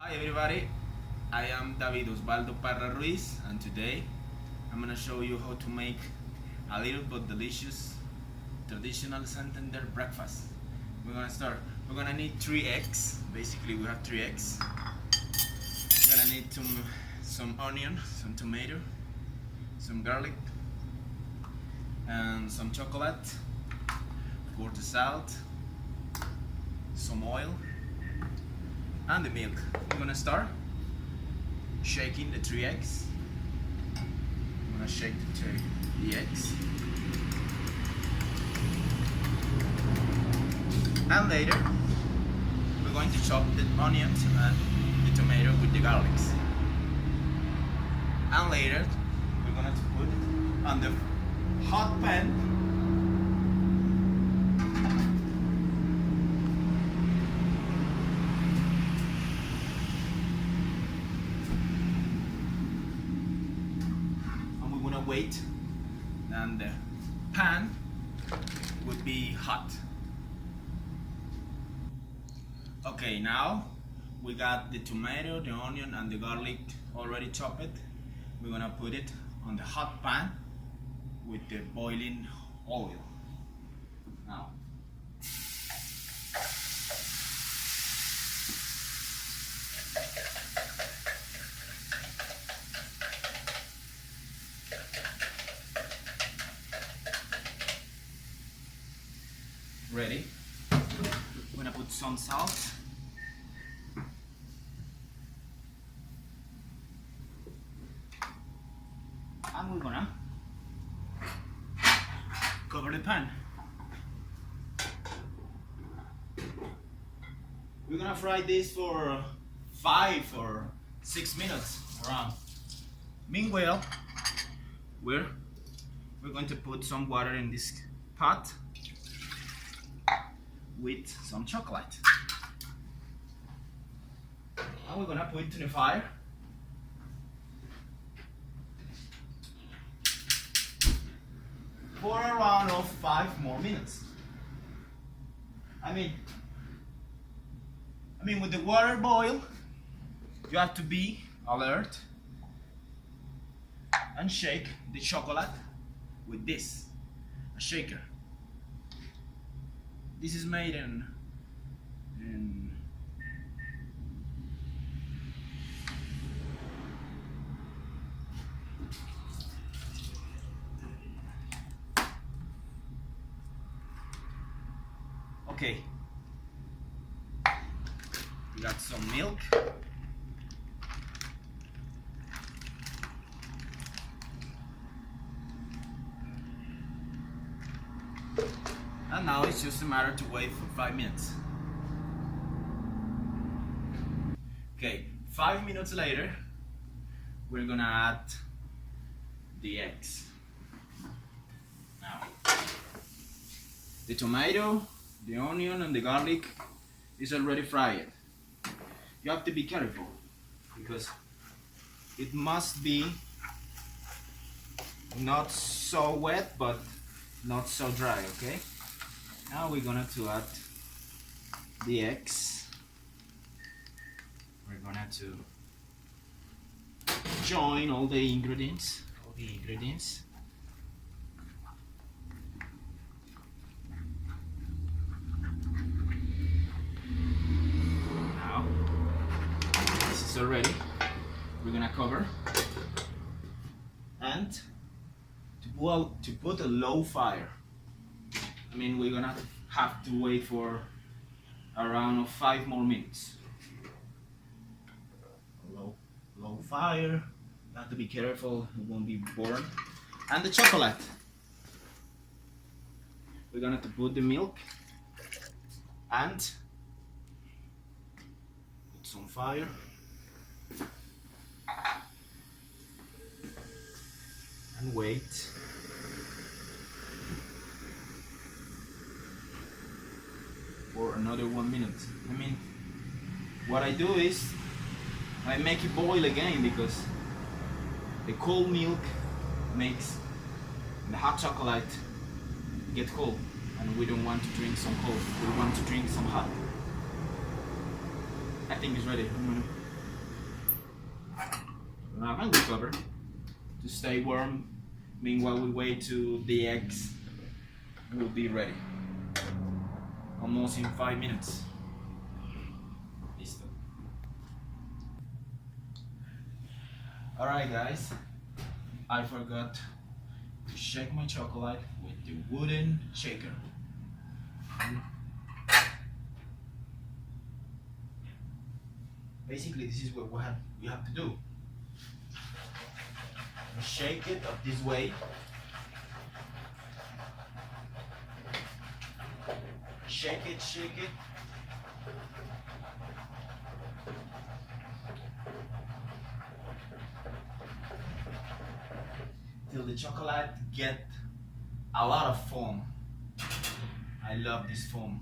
Hi everybody, I am David Osvaldo Parra Ruiz and today I'm gonna show you how to make a little but delicious traditional Santander breakfast. We're gonna need 3 eggs. Basically we have 3 eggs. We're gonna need some onion, some tomato, some garlic and some chocolate, of course the salt, some oil and the milk. I'm gonna start shaking the 3 eggs. I'm gonna shake the eggs. And later, we're going to chop the onions and the tomato with the garlics. And later, we're gonna put it on the hot pan. Wait, and the pan would be hot. Okay, now we got the tomato, the onion and the garlic already chopped. We're gonna put it on the hot pan with the boiling oil. Now ready. I'm gonna put some salt. And we're gonna cover the pan. We're gonna fry this for 5 or 6 minutes around. Meanwhile, we're going to put some water in this pot with some chocolate. And we're gonna put it to the fire. For around 5 more minutes. I mean with the water boil, you have to be alert and shake the chocolate with this, a shaker. This is made in okay. We got some milk. And now it's just a matter to wait for 5 minutes. Okay, 5 minutes later, we're gonna add the eggs. Now, the tomato, the onion and the garlic is already fried. You have to be careful because it must be not so wet but not so dry, okay? Now we're gonna add the eggs. We're gonna join all the ingredients. Now this is already. We're gonna cover and to put a low fire. We're gonna have to wait for around 5 more minutes. Low fire. You have to be careful, it won't be burned. And the chocolate. We're gonna put the milk and put some fire. And wait. For another 1 minute. What I do is I make it boil again because the cold milk makes the hot chocolate get cold, and we don't want to drink some cold. We want to drink some hot. I think it's ready. I'm gonna mango cover to stay warm. Meanwhile, we wait till the eggs will be ready. Almost in 5 minutes. Listo. Alright guys, I forgot to shake my chocolate with the wooden shaker. Basically, this is what we have to do. Shake it up this way. Shake it, shake it. Till the chocolate get a lot of foam. I love this foam.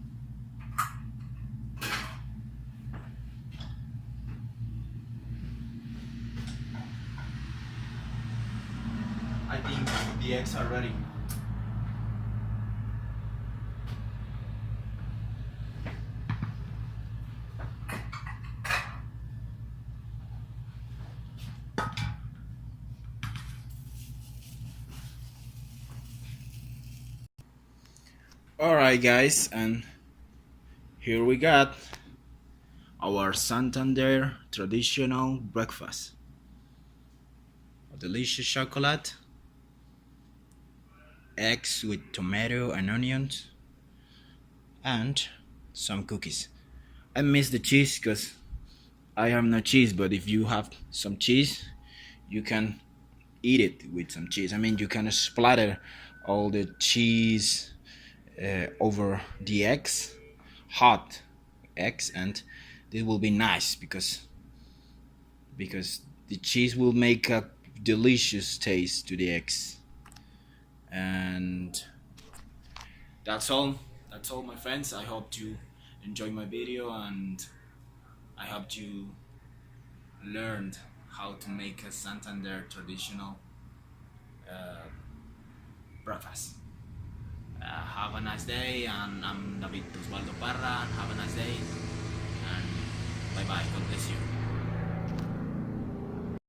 I think the eggs are ready. Alright guys, and here we got our Santander traditional breakfast. A delicious chocolate, eggs with tomato and onions, and some cookies. I miss the cheese because I have no cheese, but if you have some cheese, you can eat it with some cheese. I mean, you can splatter all the cheese over the eggs, hot eggs, and this will be nice because the cheese will make a delicious taste to the eggs. And that's all my friends. I hope you enjoy my video, and I hope you learned how to make a Santander traditional breakfast. Have a nice day, and I'm David Osvaldo Parra, and have a nice day, and bye bye, God bless you.